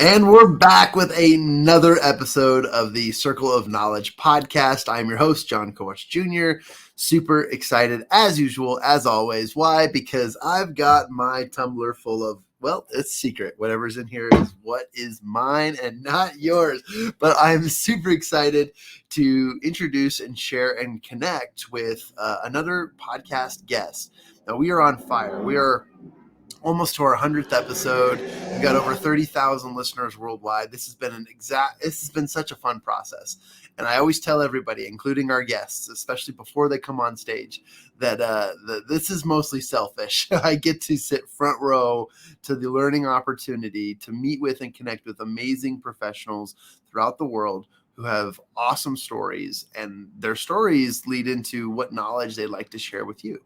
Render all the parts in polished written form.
And we're back with another episode of the Circle of Knowledge podcast. I'm your host, John Kowach Jr. Super excited, as usual, as always. Why? Because I've got my tumbler full of, well, it's secret. Whatever's in here is what is mine and not yours. But I'm super excited to introduce and share and connect with another podcast guest. Now, we are on fire. We are almost to our 100th episode. We've got over 30,000 listeners worldwide. This has been such a fun process. And I always tell everybody, including our guests, especially before they come on stage, that this is mostly selfish. I get to sit front row to the learning opportunity to meet with and connect with amazing professionals throughout the world who have awesome stories, and their stories lead into what knowledge they'd like to share with you.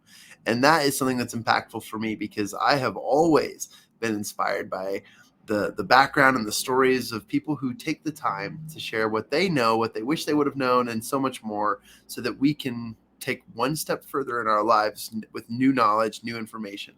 And that is something that's impactful for me because I have always been inspired by the background and the stories of people who take the time to share what they know, what they wish they would have known, and so much more, so that we can take one step further in our lives with new knowledge, new information.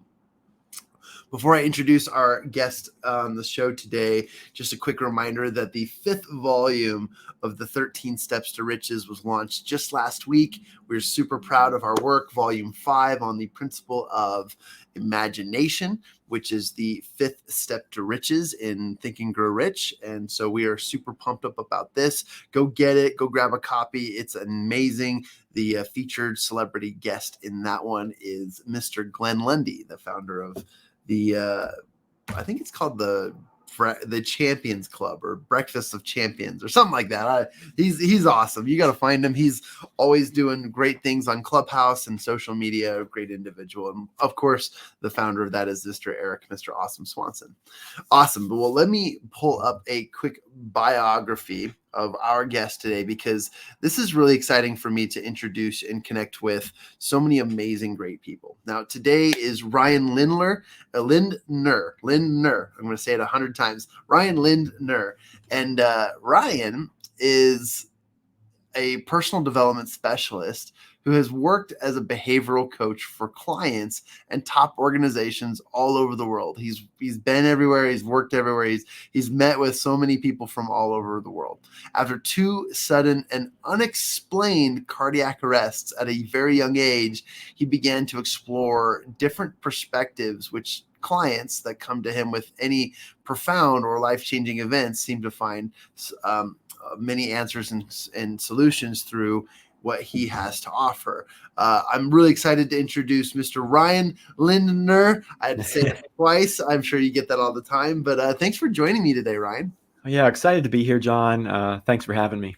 Before I introduce our guest on the show today, just a quick reminder that the 5th volume of the 13 Steps to Riches was launched just last week. We're super proud of our work. Volume 5 on the principle of imagination, which is the 5th step to riches in Think and Grow Rich. And so we are super pumped up about this. Go get it. Go grab a copy. It's amazing. The featured celebrity guest in that one is Mr. Glenn Lundy, the founder of I think it's called the Champions Club or Breakfast of Champions or something like that. He's awesome. You got to find him. He's always doing great things on Clubhouse and social media. A great individual. And of course, the founder of that is Mr. Awesome Swanson. Awesome. But well, let me pull up a quick biography of our guest today, because this is really exciting for me to introduce and connect with so many amazing, great people. Now, today is Ryan Lindner. I'm going to say it 100 times. Ryan Lindner. And Ryan is a personal development specialist who has worked as a behavioral coach for clients and top organizations all over the world. He's been everywhere. He's worked everywhere. He's met with so many people from all over the world. After 2 sudden and unexplained cardiac arrests at a very young age, he began to explore different perspectives, which clients that come to him with any profound or life-changing events seem to find many answers and solutions through what he has to offer. I'm really excited to introduce Mr. Ryan Lindner. I had to say it twice. I'm sure you get that all the time, but thanks for joining me today, Ryan. Yeah, excited to be here, John. Thanks for having me.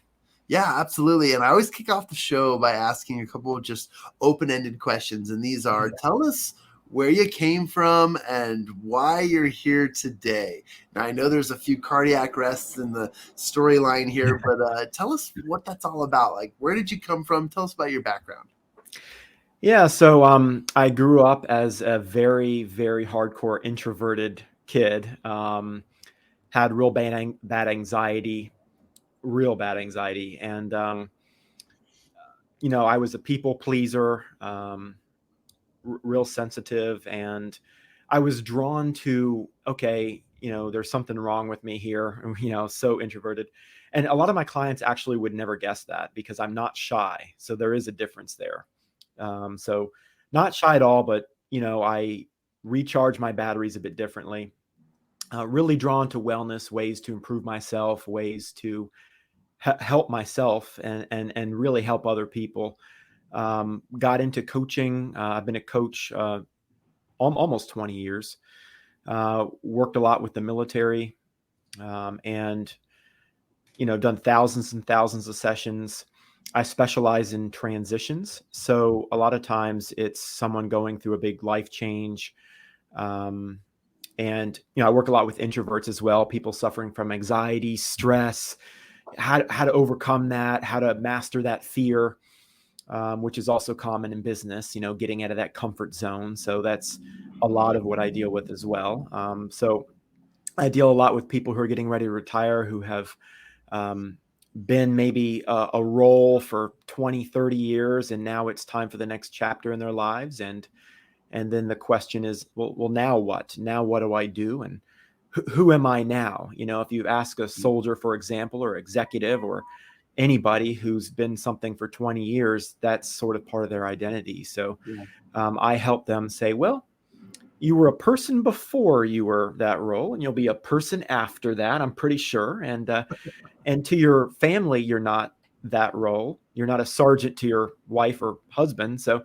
Yeah, absolutely. And I always kick off the show by asking a couple of just open-ended questions. And these are, tell us where you came from and why you're here today. Now, I know there's a few cardiac arrests in the storyline here, but tell us what that's all about. Like, where did you come from? Tell us about your background. Yeah, so I grew up as a very, very hardcore introverted kid. Had real bad anxiety, and I was a people pleaser. Real sensitive, and I was drawn to, there's something wrong with me here, so introverted. And a lot of my clients actually would never guess that because I'm not shy. So there is a difference there. So not shy at all, but, I recharge my batteries a bit differently. Really drawn to wellness, ways to improve myself, ways to help myself and really help other people. Got into coaching. I've been a coach almost 20 years. Worked a lot with the military, and done thousands and thousands of sessions. I specialize in transitions, so a lot of times it's someone going through a big life change, and I work a lot with introverts as well. People suffering from anxiety, stress, how to overcome that, how to master that fear. Which is also common in business, getting out of that comfort zone. So that's a lot of what I deal with as well. So I deal a lot with people who are getting ready to retire, who have been maybe a role for 20, 30 years, and now it's time for the next chapter in their lives. And then the question is, well, now what? Now what do I do? And who am I now? If you ask a soldier, for example, or executive, or anybody who's been something for 20 years, that's sort of part of their identity. So I help them say, well, you were a person before you were that role, and you'll be a person after that, I'm pretty sure. And to your family, you're not that role. You're not a sergeant to your wife or husband. So,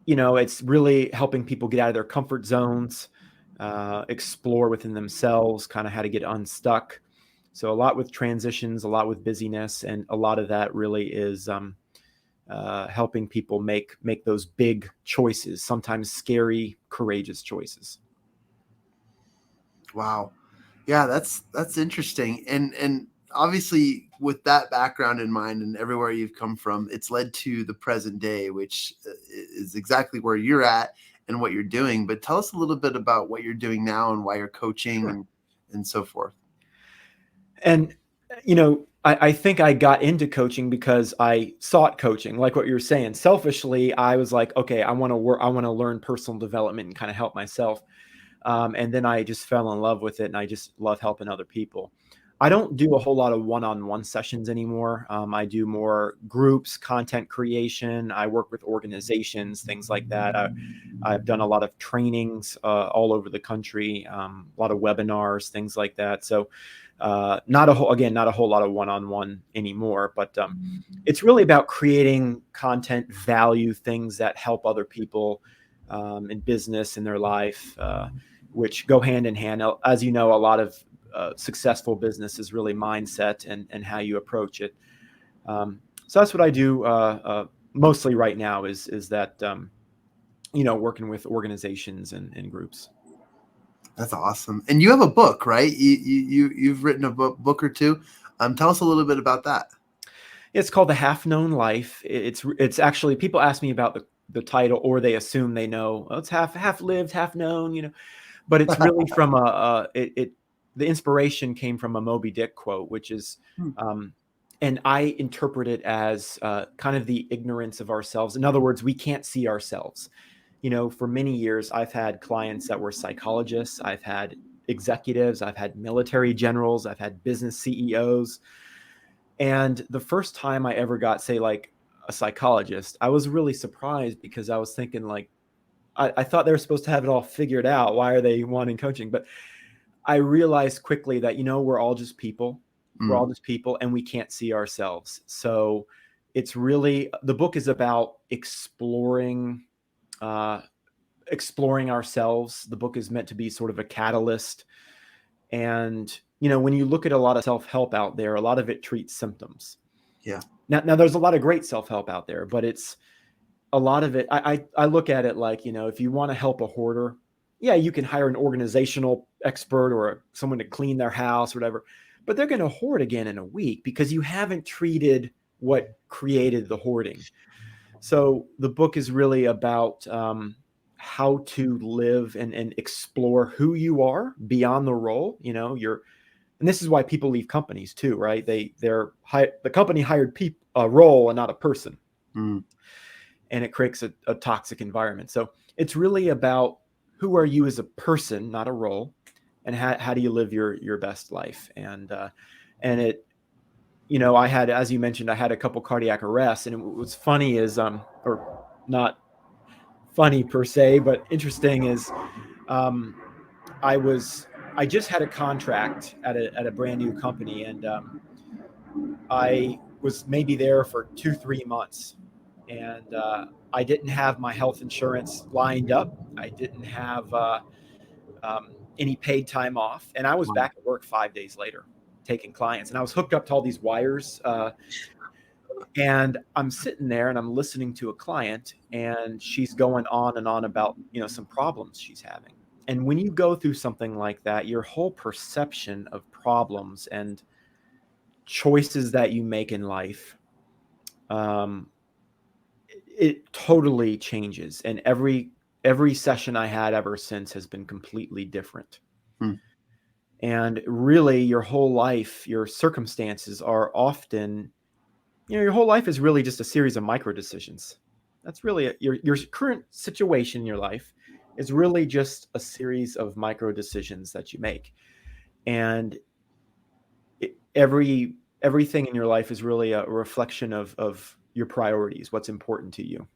it's really helping people get out of their comfort zones, explore within themselves, kind of how to get unstuck. So a lot with transitions, a lot with busyness, and a lot of that really is helping people make those big choices, sometimes scary, courageous choices. Wow. Yeah, that's interesting. And obviously with that background in mind and everywhere you've come from, it's led to the present day, which is exactly where you're at and what you're doing. But tell us a little bit about what you're doing now and why you're coaching Sure. and so forth. And I think I got into coaching because I sought coaching, like what you were saying. Selfishly, I was like, okay, I want to work, I want to learn personal development and kind of help myself. And then I just fell in love with it, and I just love helping other people. I don't do a whole lot of one-on-one sessions anymore. I do more groups, content creation. I work with organizations, things like that. I've done a lot of trainings all over the country, a lot of webinars, things like that. So not a whole lot of one-on-one anymore, but it's really about creating content, value, things that help other people in business, in their life, which go hand in hand. As you know, a lot of successful business is really mindset and how you approach it. So that's what I do mostly right now is that, working with organizations and groups. That's awesome. And you have a book, right? You've written a book or two. Tell us a little bit about that. It's called The Half Known Life. It's actually, people ask me about the title, or they assume they know, oh, it's half lived, half known, but it's really from the inspiration came from a Moby Dick quote, which is, and I interpret it as kind of the ignorance of ourselves. In other words, we can't see ourselves. For many years, I've had clients that were psychologists. I've had executives. I've had military generals. I've had business CEOs. And the first time I ever got, say, like a psychologist, I was really surprised, because I was thinking, like, I thought they were supposed to have it all figured out. Why are they wanting coaching? But I realized quickly that, we're all just people. We're all just people, and we can't see ourselves. So it's really, the book is about exploring ourselves. The book is meant to be sort of a catalyst. And, when you look at a lot of self-help out there, a lot of it treats symptoms. Yeah. Now there's a lot of great self-help out there, but it's a lot of it. I look at it like, if you want to help a hoarder, yeah, you can hire an organizational expert or someone to clean their house or whatever, but they're going to hoard again in a week because you haven't treated what created the hoarding. So the book is really about how to live and explore who you are beyond the role. And this is why people leave companies too, right? The company hired a role and not a person, and it creates a toxic environment. So it's really about, who are you as a person, not a role, and how do you live your best life? And it, I had, as you mentioned, I had a couple cardiac arrests, and what's funny is, or not funny per se, but interesting is, I just had a contract at a brand new company, and I was maybe there for 2-3 months, and I didn't have my health insurance lined up. I didn't have any paid time off, and I was back at work 5 days later taking clients, and I was hooked up to all these wires. And I'm sitting there and I'm listening to a client, and she's going on and on about, some problems she's having. And when you go through something like that, your whole perception of problems and choices that you make in life, it totally changes. And every session I had ever since has been completely different. And really, your whole life, your circumstances are often, your whole life is really just a series of micro decisions. That's really your current situation in your life is really just a series of micro decisions that you make. And everything in your life is really a reflection of your priorities, what's important to you.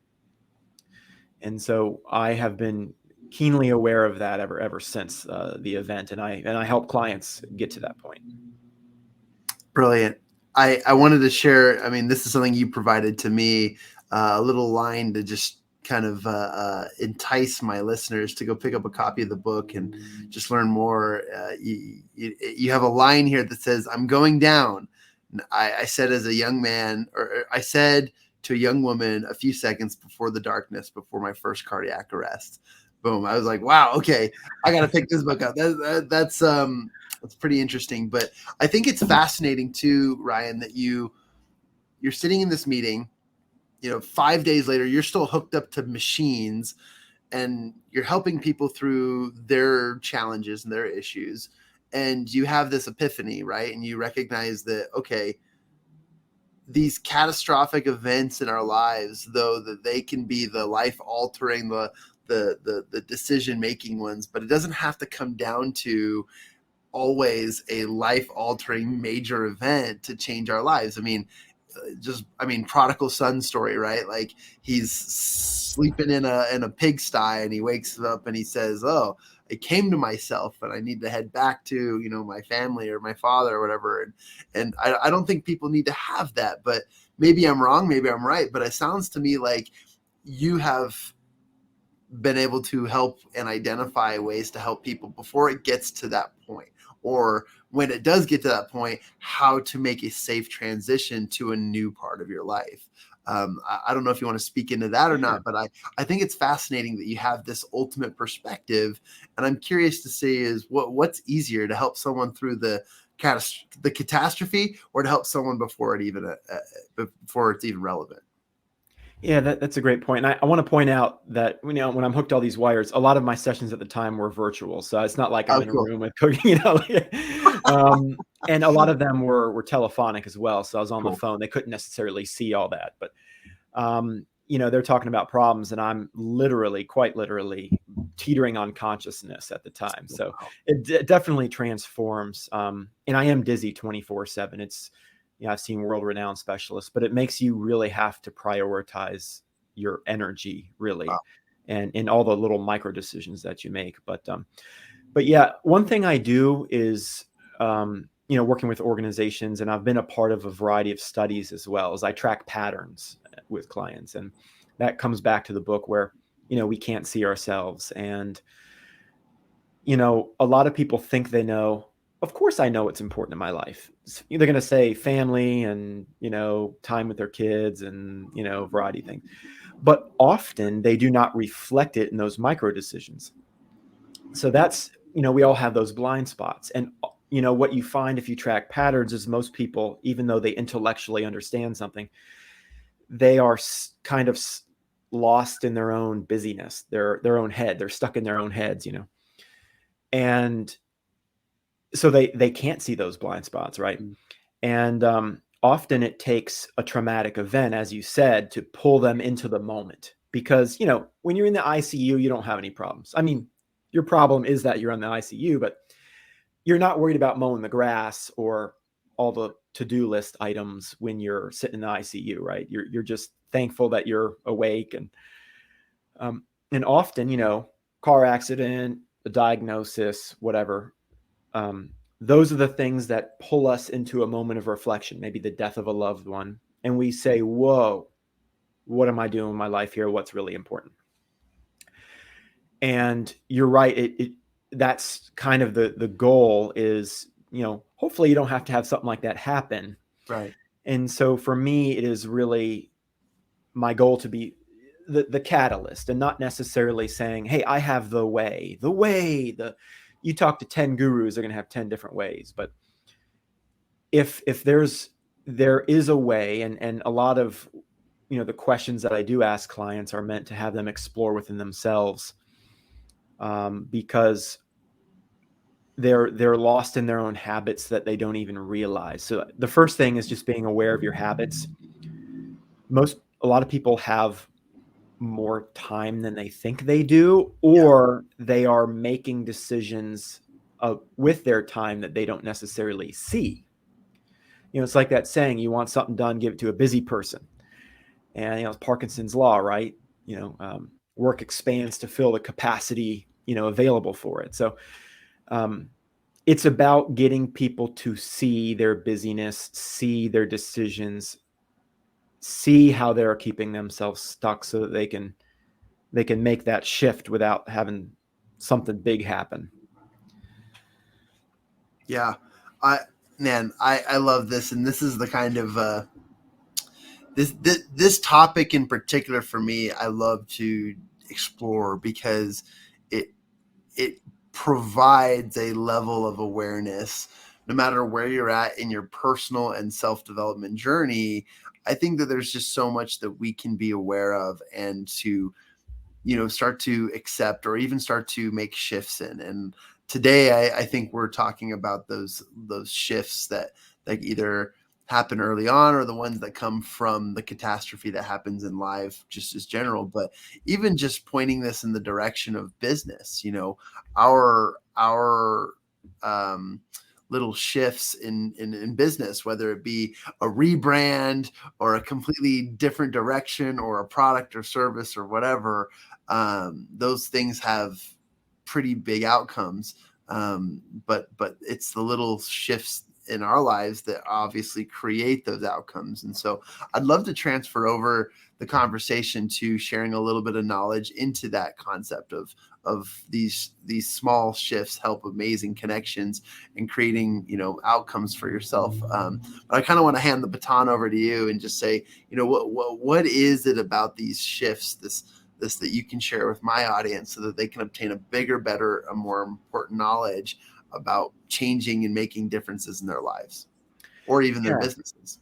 And so I have been keenly aware of that ever since the event, and I help clients get to that point. Brilliant. I wanted to share, I mean, this is something you provided to me, a little line to just kind of entice my listeners to go pick up a copy of the book and just learn more. You have a line here that says, "I'm going down." I said as a young man, or I said to a young woman a few seconds before the darkness, before my first cardiac arrest. Boom. I was like, wow, okay, I got to pick this book up. That's pretty interesting. But I think it's fascinating too, Ryan, that you're sitting in this meeting, 5 days later, you're still hooked up to machines and you're helping people through their challenges and their issues. And you have this epiphany, right? And you recognize that, okay, these catastrophic events in our lives, though, that they can be the life altering, the decision making ones, but it doesn't have to come down to always a life altering major event to change our lives. Prodigal son story, right? Like, he's sleeping in a pigsty and he wakes up and he says, "Oh, I came to myself and I need to head back to, my family or my father or whatever." And I don't think people need to have that, but maybe I'm wrong, maybe I'm right. But it sounds to me like you have been able to help and identify ways to help people before it gets to that point, or when it does get to that point, how to make a safe transition to a new part of your life. I don't know if you want to speak into that or not, but I think it's fascinating that you have this ultimate perspective, and I'm curious to see is what's easier, to help someone through the catastrophe, or to help someone before it's even relevant. Yeah, that's a great point. And I want to point out that when I'm hooked to all these wires, a lot of my sessions at the time were virtual. So it's not like I'm Oh, in a cool. room with cooking, and a lot of them were telephonic as well. So I was on the phone. They couldn't necessarily see all that. But, they're talking about problems, and I'm quite literally teetering on consciousness at the time. So it definitely transforms. And I am dizzy 24/7. It's, I've seen world-renowned specialists, but it makes you really have to prioritize your energy, really, Wow. and in all the little micro decisions that you make. But yeah, one thing I do is, working with organizations, and I've been a part of a variety of studies as well, is I track patterns with clients, and that comes back to the book where, we can't see ourselves, and a lot of people think they know. Of course, I know what's important in my life. They're going to say family and, time with their kids and, a variety of things. But often they do not reflect it in those micro decisions. So that's, we all have those blind spots. And, what you find if you track patterns is most people, even though they intellectually understand something, they are kind of lost in their own busyness, their own head. They're stuck in their own heads, and so they can't see those blind spots, right? And often it takes a traumatic event, as you said, to pull them into the moment. Because, when you're in the ICU, you don't have any problems. I mean, your problem is that you're in the ICU, but you're not worried about mowing the grass or all the to-do list items when you're sitting in the ICU, right? You're just thankful that you're awake. And often, car accident, a diagnosis, whatever, those are the things that pull us into a moment of reflection, maybe the death of a loved one. And we say, whoa, what am I doing in my life here? What's really important? And you're right. That's kind of the goal is, hopefully you don't have to have something like that happen. Right. And so for me, it is really my goal to be the catalyst, and not necessarily saying, hey, I have the way, you talk to 10 gurus, they're going to have 10 different ways. But if there is a way, and a lot of, the questions that I do ask clients are meant to have them explore within themselves, because they're lost in their own habits that they don't even realize. So the first thing is just being aware of your habits. A lot of people have more time than they think they do, or they are making decisions with their time that they don't necessarily see. It's like that saying, you want something done, give it to a busy person. And, it's Parkinson's law, right? Work expands to fill the capacity, available for it. So it's about getting people to see their busyness, see their decisions, see how they're keeping themselves stuck so that they can make that shift without having something big happen. Yeah. I love this. And this is the kind of, this topic in particular for me, I love to explore because it provides a level of awareness no matter where you're at in your personal and self-development journey. I think that there's just so much that we can be aware of and to, start to accept or even start to make shifts in. And today I think we're talking about those shifts that either happen early on or the ones that come from the catastrophe that happens in life just as general. But even just pointing this in the direction of business, our little shifts in business, whether it be a rebrand or a completely different direction or a product or service or whatever, those things have pretty big outcomes. But it's the little shifts in our lives that obviously create those outcomes. And so I'd love to transfer over the conversation to sharing a little bit of knowledge into that concept of these small shifts help amazing connections and creating, outcomes for yourself. But I kind of want to hand the baton over to you and just say, what is it about these shifts, this that you can share with my audience so that they can obtain a bigger, better, a more important knowledge about changing and making differences in their lives or even their businesses.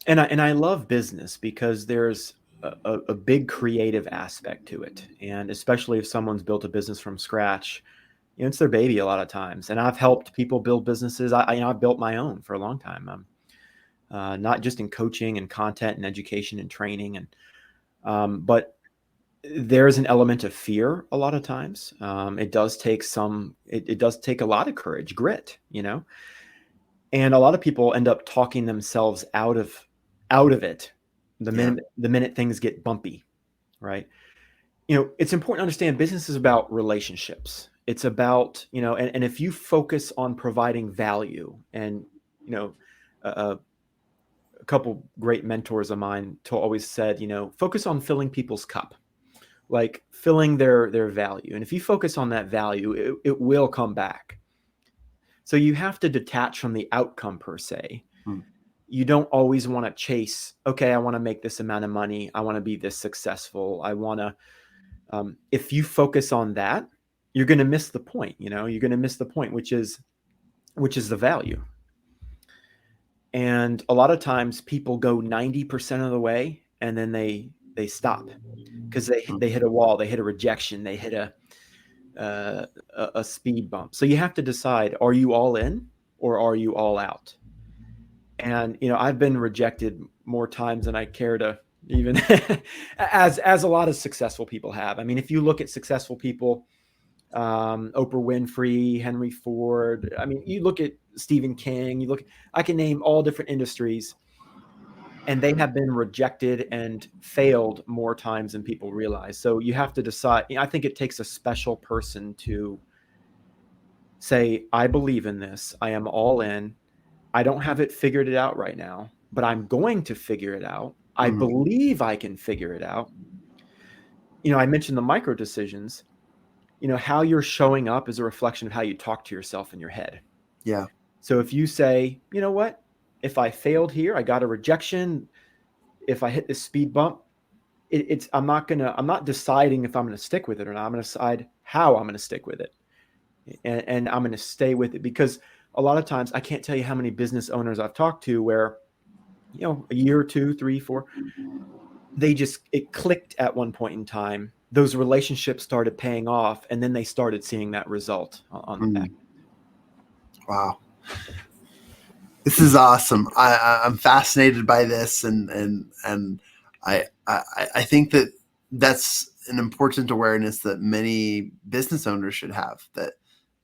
And I love business because there's a big creative aspect to it. And especially if someone's built a business from scratch, it's their baby a lot of times. And I've helped people build businesses. I built my own for a long time, not just in coaching and content and education and training. But there's an element of fear a lot of times. It does take it does take a lot of courage, grit, and a lot of people end up talking themselves out of it the minute things get bumpy, right? It's important to understand business is about relationships. It's about, and if you focus on providing value, and, a couple great mentors of mine always said, focus on filling people's cup, like filling their value. And if you focus on that value, it will come back. So you have to detach from the outcome per se. You don't always want to chase, okay, I want to make this amount of money. I want to be this successful. I want to, if you focus on that, you're going to miss the point, you're going to miss the point, which is the value. And a lot of times people go 90% of the way and then they stop because they hit a wall, they hit a rejection, they hit a speed bump. So you have to decide, are you all in or are you all out? And, I've been rejected more times than I care to even as a lot of successful people have. I mean, if you look at successful people, Oprah Winfrey, Henry Ford, I mean, you look at Stephen King, I can name all different industries, and they have been rejected and failed more times than people realize. So you have to decide. I think it takes a special person to say, I believe in this. I am all in. I don't have it figured out right now, but I'm going to figure it out. I believe I can figure it out. I mentioned the micro decisions. How you're showing up is a reflection of how you talk to yourself in your head. Yeah. So if you say, you know what, if I failed here, I got a rejection. If I hit this speed bump, I'm not deciding if I'm going to stick with it or not. I'm going to decide how I'm going to stick with it. And I'm going to stay with it, because a lot of times I can't tell you how many business owners I've talked to where, a year or 2, 3, 4, it clicked at one point in time. Those relationships started paying off, and then they started seeing that result on the back. Wow. This is awesome. I'm fascinated by this, and I think that that's an important awareness that many business owners should have. That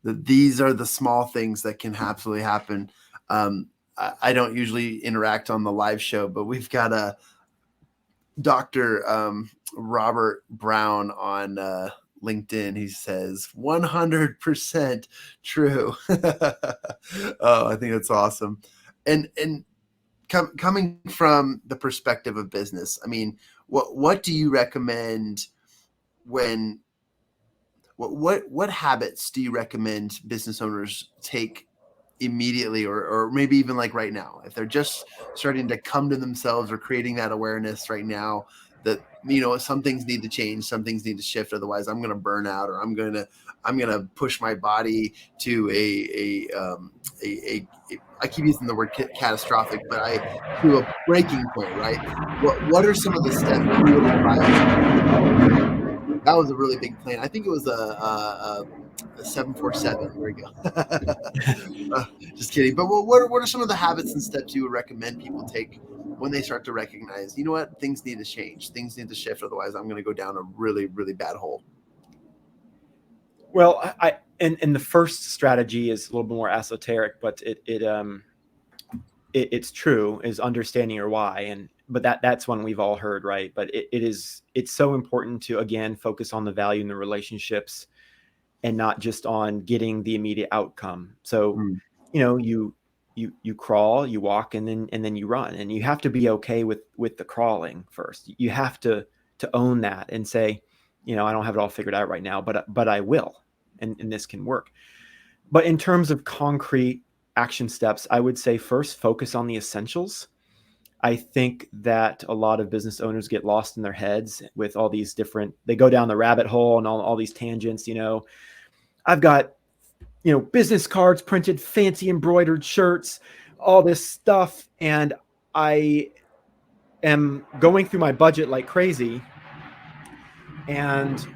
these are the small things that can absolutely happen. I don't usually interact on the live show, but we've got a Dr. Robert Brown on LinkedIn. He says 100% true. Oh, I think that's awesome. And coming from the perspective of business, I mean, what do you recommend when what habits do you recommend business owners take immediately, or maybe even like right now, if they're just starting to come to themselves or creating that awareness right now that, some things need to change, some things need to shift, otherwise I'm going to burn out, or I'm going to push my body to a I keep using the word catastrophic, but to a breaking point, right? What are some of the steps you would advise? That was a really big plane. I think it was a 747. There we go. Just kidding. But what are some of the habits and steps you would recommend people take when they start to recognize, what, things need to change, things need to shift, otherwise I'm going to go down a really, really bad hole? Well, and the first strategy is a little bit more esoteric, but it's true, is understanding your why. But that's one we've all heard, right? But it's so important to, again, focus on the value in the relationships and not just on getting the immediate outcome. So, you crawl, you walk, and then you run, and you have to be okay with the crawling first. You have to own that and say, I don't have it all figured out right now, but I will, and this can work. But in terms of concrete action steps, I would say first focus on the essentials. I think that a lot of business owners get lost in their heads with all these they go down the rabbit hole and all these tangents. I've got, business cards printed, fancy embroidered shirts, all this stuff. And I am going through my budget like crazy. And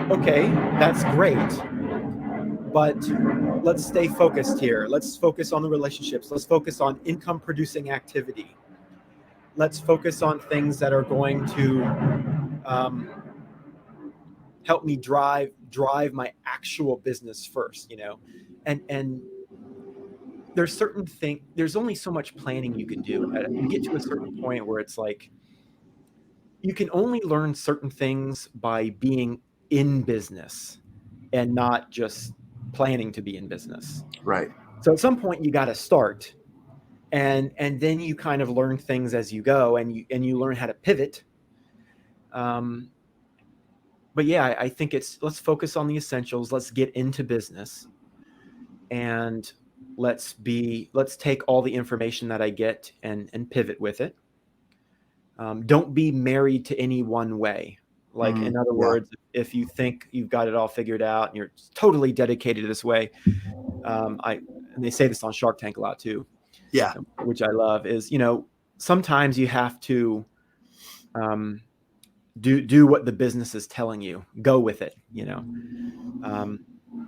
okay, that's great. But let's stay focused here. Let's focus on the relationships. Let's focus on income producing activity. Let's focus on things that are going to help me drive my actual business first, and there's only so much planning you can do. You get to a certain point where it's like you can only learn certain things by being in business and not just planning to be in business. Right. So at some point you got to start, and then you kind of learn things as you go, and you learn how to pivot. But yeah, I think let's focus on the essentials. Let's get into business, and let's take all the information that I get and pivot with it. Don't be married to any one way. Like, in other words, if you think you've got it all figured out and you're totally dedicated to this way, and they say this on Shark Tank a lot too. Yeah. Which I love, is, sometimes you have to do what the business is telling you. Go with it,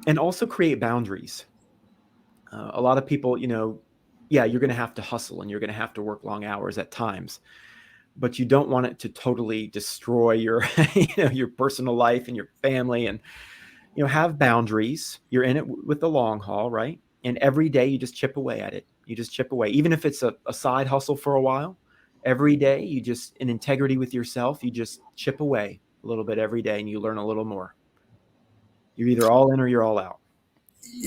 and also create boundaries. A lot of people, you're going to have to hustle and you're going to have to work long hours at times, but you don't want it to totally destroy your, your personal life and your family. And, have boundaries. You're in it with the long haul, right? And every day you just chip away at it. You just chip away, even if it's a side hustle for a while. Every day you just, in integrity with yourself, you just chip away a little bit every day, and you learn a little more. You're either all in or you're all out.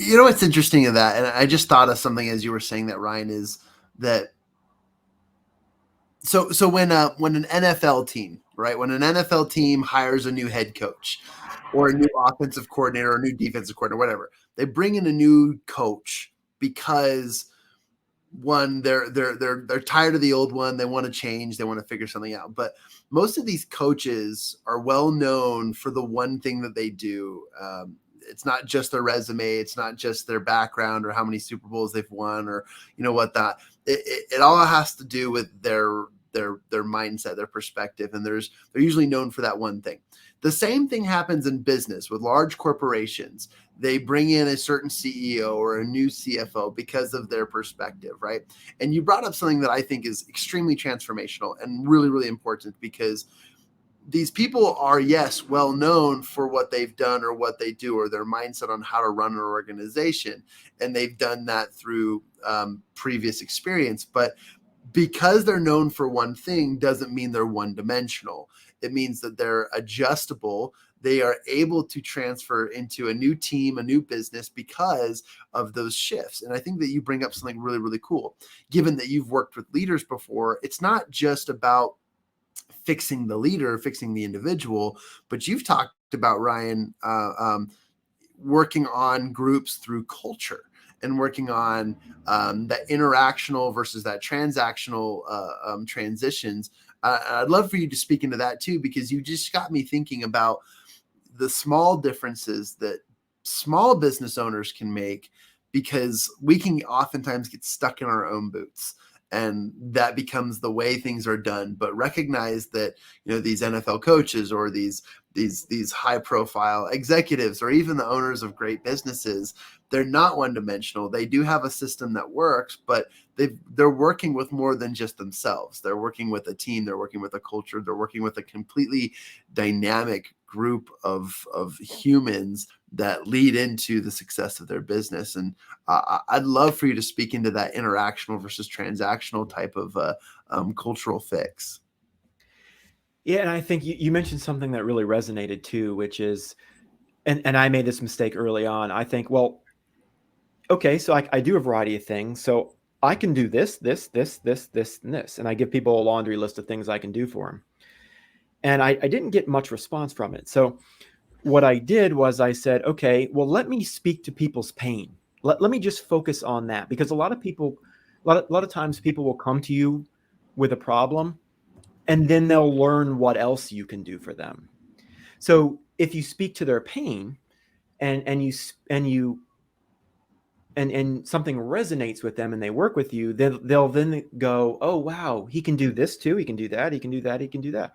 What's interesting of that, and I just thought of something as you were saying that, Ryan, is that so when an NFL team, right, when an NFL team hires a new head coach or a new offensive coordinator or a new defensive coordinator, whatever, they bring in a new coach because one, they're tired of the old one. They want to change. They want to figure something out. But most of these coaches are well known for the one thing that they do. It's not just their resume. It's not just their background or how many Super Bowls they've won or that. It all has to do with their mindset, their perspective, and they're usually known for that one thing. The same thing happens in business with large corporations. They bring in a certain CEO or a new CFO because of their perspective, right? And you brought up something that I think is extremely transformational and really, really important, because these people are, yes, well known for what they've done or what they do or their mindset on how to run an organization. And they've done that through previous experience. But because they're known for one thing doesn't mean they're one dimensional. It means that they're adjustable. They are able to transfer into a new team, a new business, because of those shifts. And I think that you bring up something really, really cool. Given that you've worked with leaders before, it's not just about fixing the leader, fixing the individual, but you've talked about, Ryan, working on groups through culture and working on that interactional versus that transactional transitions. I'd love for you to speak into that too, because you just got me thinking about the small differences that small business owners can make, because we can oftentimes get stuck in our own boots. And that becomes the way things are done. But recognize that, these NFL coaches or these high profile executives or even the owners of great businesses, they're not one dimensional. They do have a system that works, but they're working with more than just themselves. They're working with a team. They're working with a culture. They're working with a completely dynamic group of humans that lead into the success of their business. And I'd love for you to speak into that interactional versus transactional type of cultural fix. Yeah, and I think you mentioned something that really resonated too, which is, and I made this mistake early on. I think, well, okay, so I do a variety of things. So I can do this, and this. And I give people a laundry list of things I can do for them. And I didn't get much response from it. So what I did was I said, okay, well, let me speak to people's pain. Let me just focus on that, because a lot of times people will come to you with a problem, and then they'll learn what else you can do for them. So if you speak to their pain and something resonates with them and they work with you, then they'll then go, oh, wow, he can do this too. He can do that. He can do that. He can do that.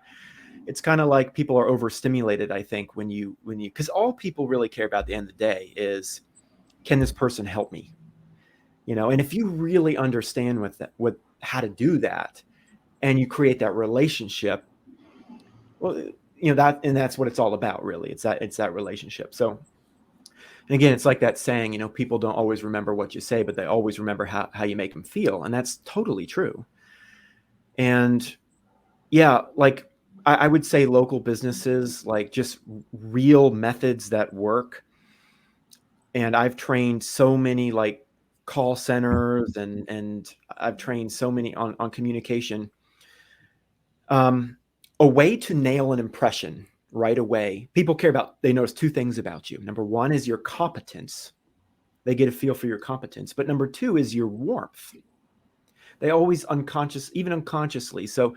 It's kind of like people are overstimulated, I think, because all people really care about at the end of the day is, can this person help me? And if you really understand how to do that, and you create that relationship, well, that's what it's all about, really. It's that relationship. So, and again, it's like that saying, people don't always remember what you say, but they always remember how you make them feel. And that's totally true. And yeah, like I would say local businesses, like just real methods that work. And I've trained so many like call centers and I've trained so many on communication. A way to nail an impression right away. People they notice two things about you. Number one is your competence. They get a feel for your competence. But number two is your warmth. They always even unconsciously. So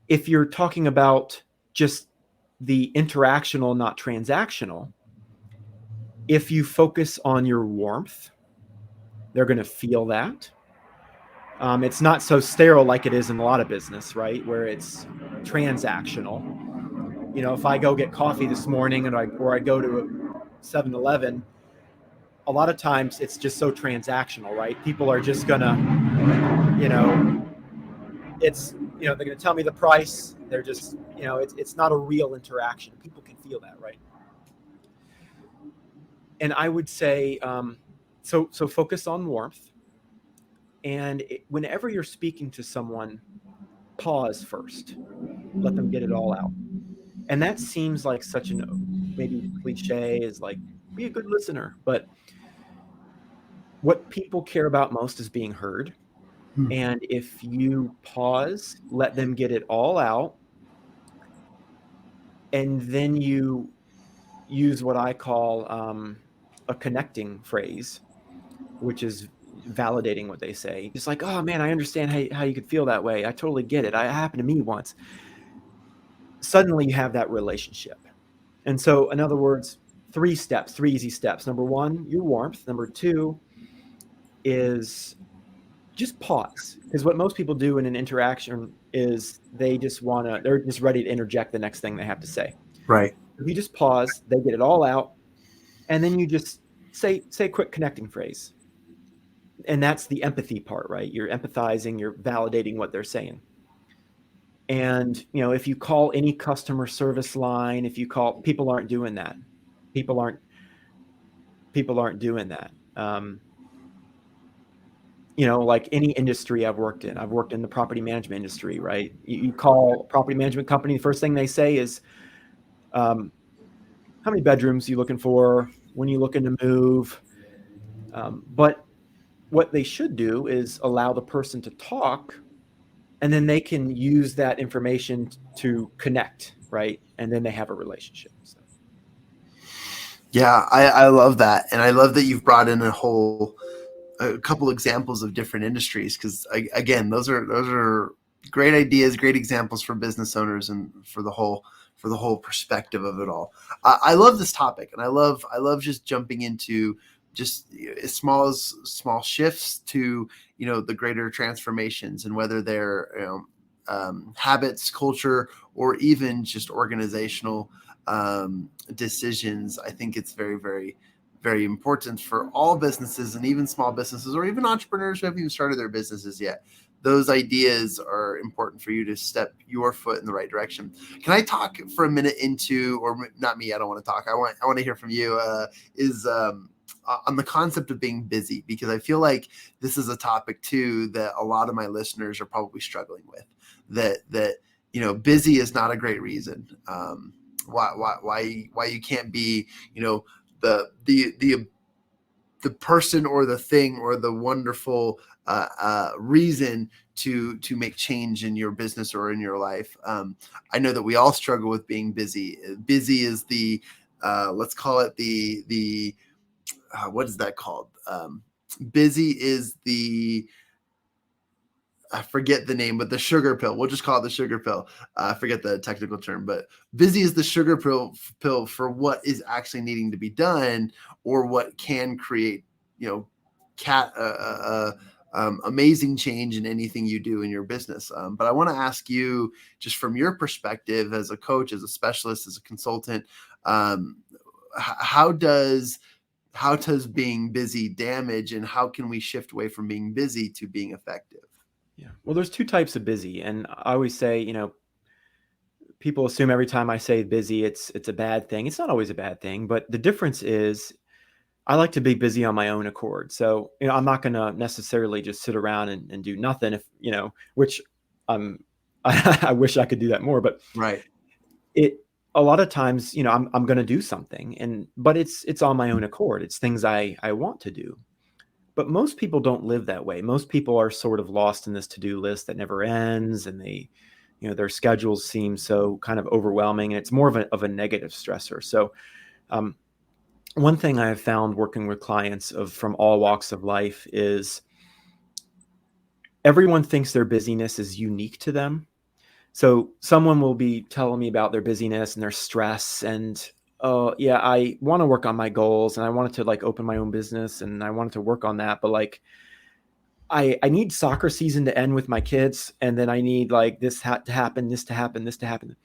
if you're talking about just the interactional, not transactional, if you focus on your warmth, they're going to feel that. It's not so sterile like it is in a lot of business, right? Where it's transactional. If I go get coffee this morning or I go to a 7-Eleven, a lot of times it's just so transactional, right? People are just gonna, they're gonna tell me the price. They're just, it's not a real interaction. People can feel that, right? And I would say, so focus on warmth. And whenever you're speaking to someone, pause first. Let them get it all out. And that seems like such maybe cliche, is like, be a good listener. But what people care about most is being heard. And if you pause, let them get it all out, and then you use what I call a connecting phrase, which is validating what they say. It's like, oh man, I understand how you could feel that way. I totally get it. It happened to me once. Suddenly you have that relationship. And so, in other words, 3 easy steps. Number 1, your warmth. Number 2 is just pause. Because what most people do in an interaction is they're just ready to interject the next thing they have to say. Right. If you just pause, they get it all out, and then you just say a quick connecting phrase. And that's the empathy part, right? You're empathizing, you're validating what they're saying. And, if you call any customer service line, if you call, people aren't doing that. People aren't doing that. Like any industry I've worked in the property management industry, right? You call a property management company, the first thing they say is, how many bedrooms are you looking for? When are you looking to move? But what they should do is allow the person to talk, and then they can use that information to connect, right? And then they have a relationship. So. Yeah, I love that. And I love that you've brought in a couple examples of different industries, because again, those are great ideas, great examples for business owners and for the whole perspective of it all. I love this topic, and I love just jumping into just as small shifts to the greater transformations, and whether they're habits, culture, or even just organizational decisions. I think it's very, very, very important for all businesses, and even small businesses, or even entrepreneurs who haven't even started their businesses yet. Those ideas are important for you to step your foot in the right direction. Can I talk for a minute into, or not me? I don't want to talk. I want to hear from you. On the concept of being busy, because I feel like this is a topic too that a lot of my listeners are probably struggling with. That busy is not a great reason. Why you can't be the person or the thing or the wonderful reason to make change in your business or in your life. I know that we all struggle with being busy. Busy is the let's call it the what is that called? Busy is the, I forget the name, but the sugar pill. We'll just call it the sugar pill. I forget the technical term, but busy is the sugar pill for what is actually needing to be done, or what can create, amazing change in anything you do in your business. But I want to ask you, just from your perspective as a coach, as a specialist, as a consultant, how does being busy damage, and how can we shift away from being busy to being effective? Yeah. Well, there's two types of busy. And I always say, people assume every time I say busy, it's a bad thing. It's not always a bad thing, but the difference is I like to be busy on my own accord. So, I'm not going to necessarily just sit around and do nothing if, which I wish I could do that more, but Right. A lot of times, I'm going to do something, but it's on my own accord. It's things I want to do. But most people don't live that way. Most people are sort of lost in this to-do list that never ends, and their schedules seem so kind of overwhelming, and it's more of a negative stressor. So, one thing I have found working with clients from all walks of life is everyone thinks their busyness is unique to them. So someone will be telling me about their busyness and their stress, and oh yeah, I want to work on my goals, and I wanted to like open my own business, and I wanted to work on that, but like I need soccer season to end with my kids, and then I need like this to happen, this to happen, this to happen.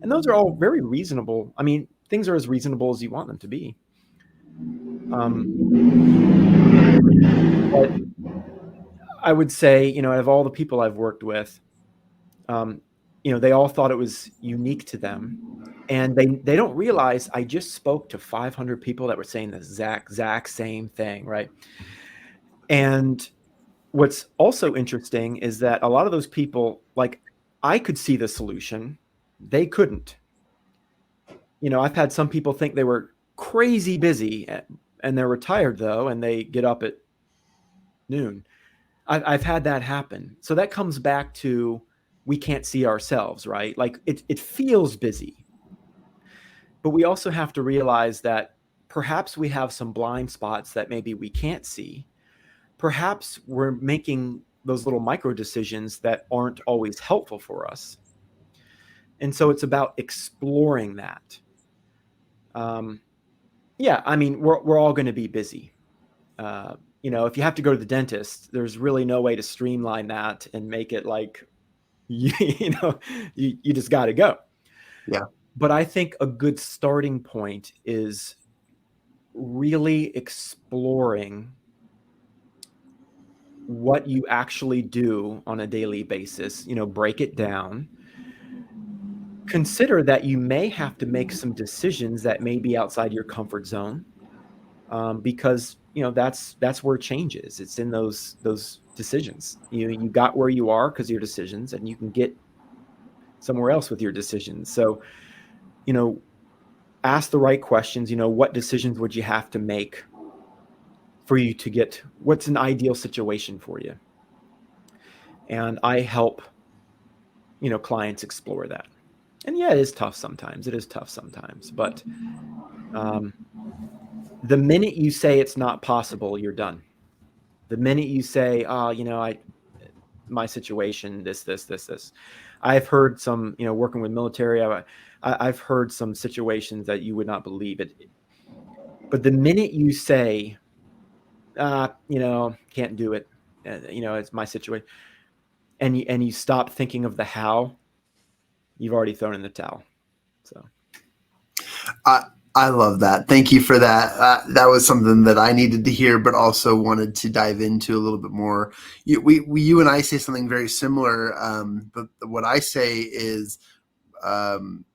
And those are all very reasonable. I mean, things are as reasonable as you want them to be. But I would say, out of all the people I've worked with, they all thought it was unique to them. And they don't realize I just spoke to 500 people that were saying the exact same thing, right? And what's also interesting is that a lot of those people, like, I could see the solution, they couldn't. I've had some people think they were crazy busy, and they're retired though, and they get up at noon. I've had that happen. So that comes back to, we can't see ourselves, right? Like it feels busy. But we also have to realize that perhaps we have some blind spots that maybe we can't see. Perhaps we're making those little micro decisions that aren't always helpful for us. And so it's about exploring that. Yeah, I mean, we're all going to be busy. If you have to go to the dentist, there's really no way to streamline that and make it like, you just got to go. Yeah. But I think a good starting point is really exploring what you actually do on a daily basis, break it down. Consider that you may have to make some decisions that may be outside your comfort zone, because that's where change is. It's in those decisions. You got where you are because of your decisions, and you can get somewhere else with your decisions. So, you know, ask the right questions. What decisions would you have to make for you to get what's an ideal situation for you? And I help, clients explore that. And yeah, it is tough sometimes. It is tough sometimes. But um, the minute you say it's not possible, you're done. The minute you say, oh, my situation, this. I've heard some, working with military, I've heard some situations that you would not believe it. But the minute you say, can't do it, it's my situation, and you stop thinking of the how, you've already thrown in the towel. So I I love that. Thank you for that. That was something that I needed to hear, but also wanted to dive into a little bit more. You and I say something very similar, but what I say is um,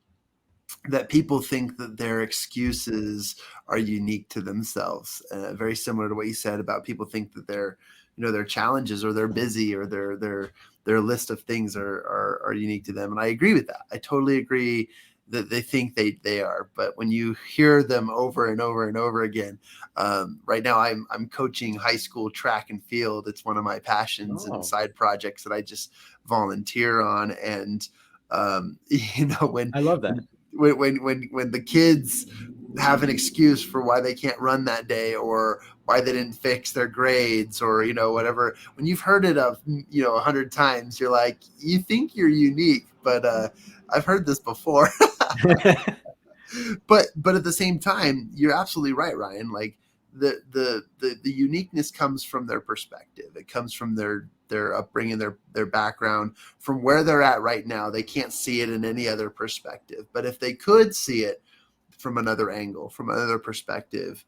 that people think that their excuses are unique to themselves. Very similar to what you said about people think that their challenges or they're busy or their list of things are unique to them. And I agree with that. I totally agree that they think they are. But when you hear them over and over and over again, right now I'm coaching high school track and field. It's one of my passions and side projects that I just volunteer on. And when I love that. when the kids have an excuse for why they can't run that day or why they didn't fix their grades or whatever, when you've heard it 100 times, you're like, you think you're unique, but I've heard this before. but at the same time, you're absolutely right, Ryan. Like the uniqueness comes from their perspective. It comes from their upbringing, their background, from where they're at right now. They can't see it in any other perspective. But if they could see it from another angle, from another perspective,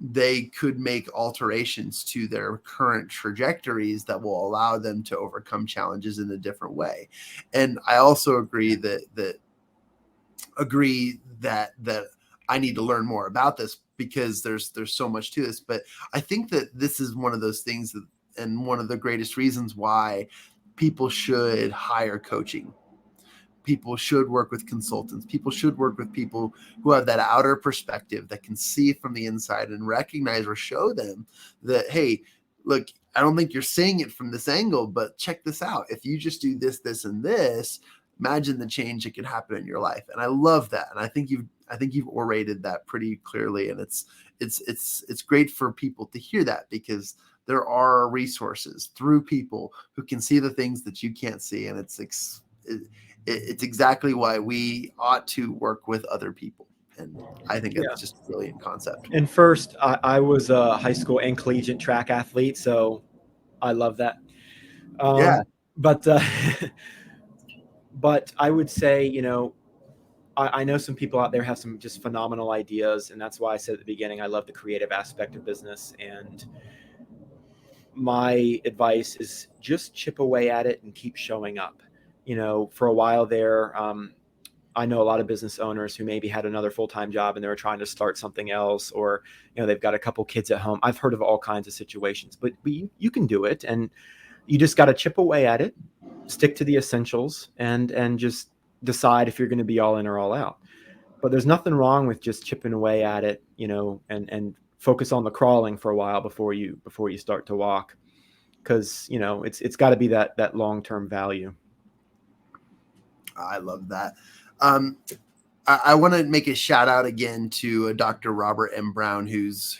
they could make alterations to their current trajectories that will allow them to overcome challenges in a different way. And I also agree that I need to learn more about this because there's so much to this. But I think that this is one of those things that, and one of the greatest reasons why people should hire coaching. People should work with consultants. People should work with people who have that outer perspective that can see from the inside and recognize or show them that, hey, look, I don't think you're seeing it from this angle, but check this out. If you just do this, this, and this, imagine the change that could happen in your life. And I love that. And I think you've orated that pretty clearly. And it's great for people to hear that, because there are resources through people who can see the things that you can't see. And it's exactly why we ought to work with other people. And I think Yeah. it's just a brilliant concept. And first, I was a high school and collegiate track athlete, so I love that. Yeah. But but I would say, I know some people out there have some just phenomenal ideas, and that's why I said at the beginning I love the creative aspect of business. And my advice is just chip away at it and keep showing up. For a while there, I know a lot of business owners who maybe had another full-time job and they were trying to start something else, or they've got a couple kids at home. I've heard of all kinds of situations, but you can do it, and you just got to chip away at it, stick to the essentials, and just decide if you're going to be all in or all out. But there's nothing wrong with just chipping away at it, and focus on the crawling for a while before you start to walk, because it's got to be that long-term value. I love that. I want to make a shout out again to Dr. Robert M. Brown, who's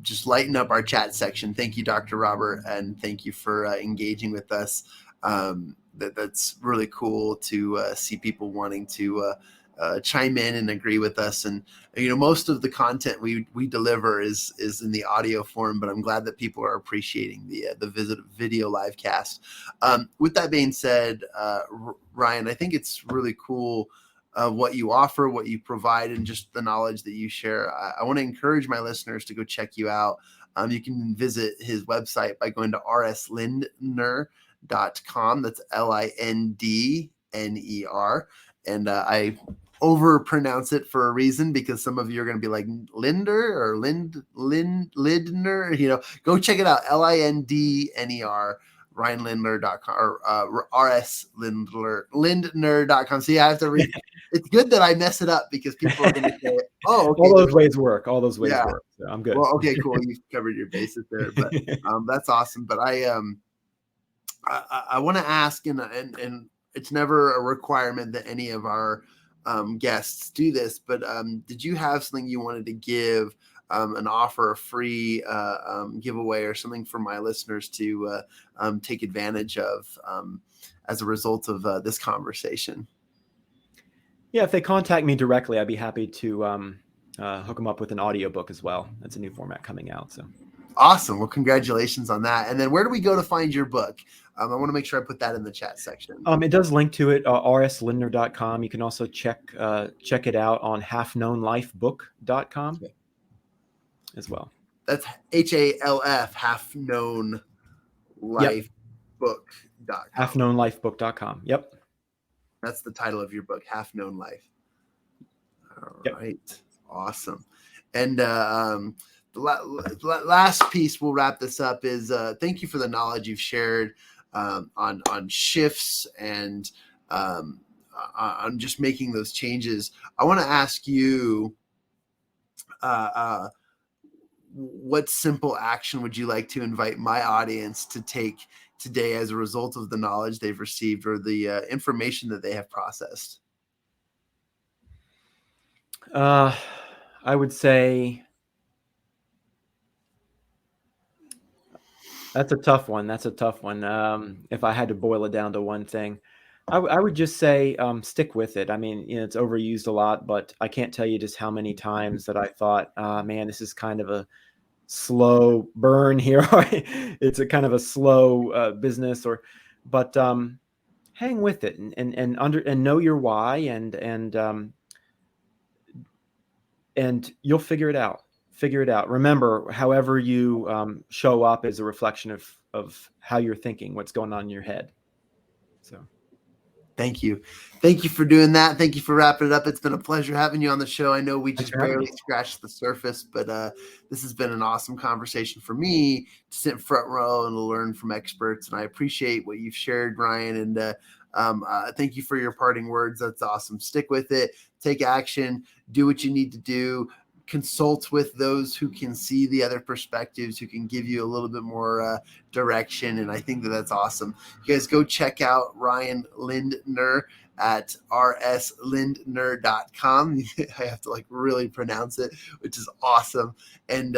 just lighting up our chat section. Thank you, Dr. Robert, and thank you for engaging with us. That's really cool to see people wanting to chime in and agree with us. And most of the content we deliver is in the audio form, but I'm glad that people are appreciating the video live cast. With that being said, Ryan, I think it's really cool what you offer, what you provide, and just the knowledge that you share. I want to encourage my listeners to go check you out. You can visit his website by going to rslindner.com. That's Lindner. And I overpronounce it for a reason, because some of you are going to be like Lindner or Lindner. Go check it out. Lindner. RyanLindner.com or rslindner.com. See, I have to read. It's good that I mess it up, because people are going to say, "Oh, okay." All those ways work. work. So I'm good. Well, okay, cool. You've covered your bases there, but that's awesome. But I want to ask, and it's never a requirement that any of our guests do this, but did you have something you wanted to give? An offer, a free giveaway, or something for my listeners to take advantage of as a result of this conversation? Yeah, if they contact me directly, I'd be happy to hook them up with an audiobook as well. That's a new format coming out. So awesome. Well, congratulations on that. And then where do we go to find your book? I want to make sure I put that in the chat section. It does link to it, rslindner.com. You can also check it out on halfknownlifebook.com. Okay. As well. That's HALF, halfknownlifebook.com. Halfknownlifebook.com. Yep. That's the title of your book, Half Known Life. All right. Awesome. And the last piece, we'll wrap this up, is thank you for the knowledge you've shared on shifts and on just making those changes. I want to ask you, what simple action would you like to invite my audience to take today as a result of the knowledge they've received, or the information that they have processed? I would say that's a tough one. If I had to boil it down to one thing, I would just say stick with it. I mean, it's overused a lot, but I can't tell you just how many times that I thought, man, this is kind of a slow burn here. It's a kind of a slow business, but hang with it and know your why, and you'll figure it out. Remember, however you show up is a reflection of how you're thinking, what's going on in your head. So thank you for doing that. Thank you for wrapping it up. It's been a pleasure having you on the show. I know we just barely scratched the surface, but this has been an awesome conversation for me to sit in front row and to learn from experts. And I appreciate what you've shared, Ryan. And thank you for your parting words. That's awesome. Stick with it. Take action. Do what you need to do. Consult with those who can see the other perspectives, who can give you a little bit more direction. And I think that's awesome. You guys go check out Ryan Lindner at rslindner.com. I have to really pronounce it, which is awesome. And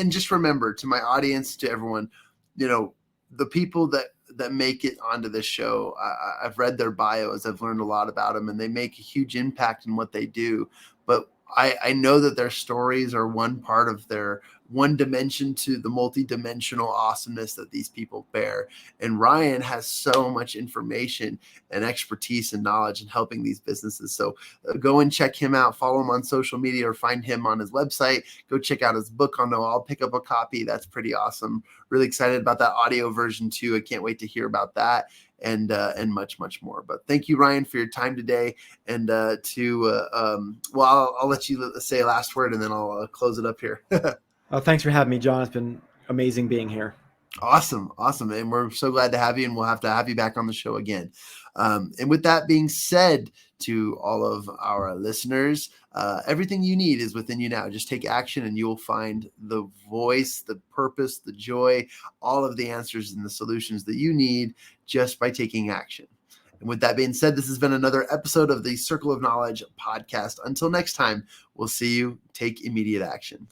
just remember, to my audience, to everyone, the people that make it onto this show, I've read their bios, I've learned a lot about them, and they make a huge impact in what they do. But I know that their stories are one part of their one dimension to the multi-dimensional awesomeness that these people bear. And Ryan has so much information and expertise and knowledge in helping these businesses. So go and check him out, follow him on social media, or find him on his website. Go check out his book on I'll pick up a copy. That's pretty awesome. Really excited about that audio version too. I can't wait to hear about that and much, much more. But thank you, Ryan, for your time today. And I'll let you say a last word, and then I'll close it up here. Thanks for having me, John. It's been amazing being here. Awesome. And we're so glad to have you, and we'll have to have you back on the show again. And with that being said, to all of our listeners, everything you need is within you now. Just take action and you will find the voice, the purpose, the joy, all of the answers and the solutions that you need just by taking action. And with that being said, this has been another episode of the Circle of Knowledge podcast. Until next time, we'll see you. Take immediate action.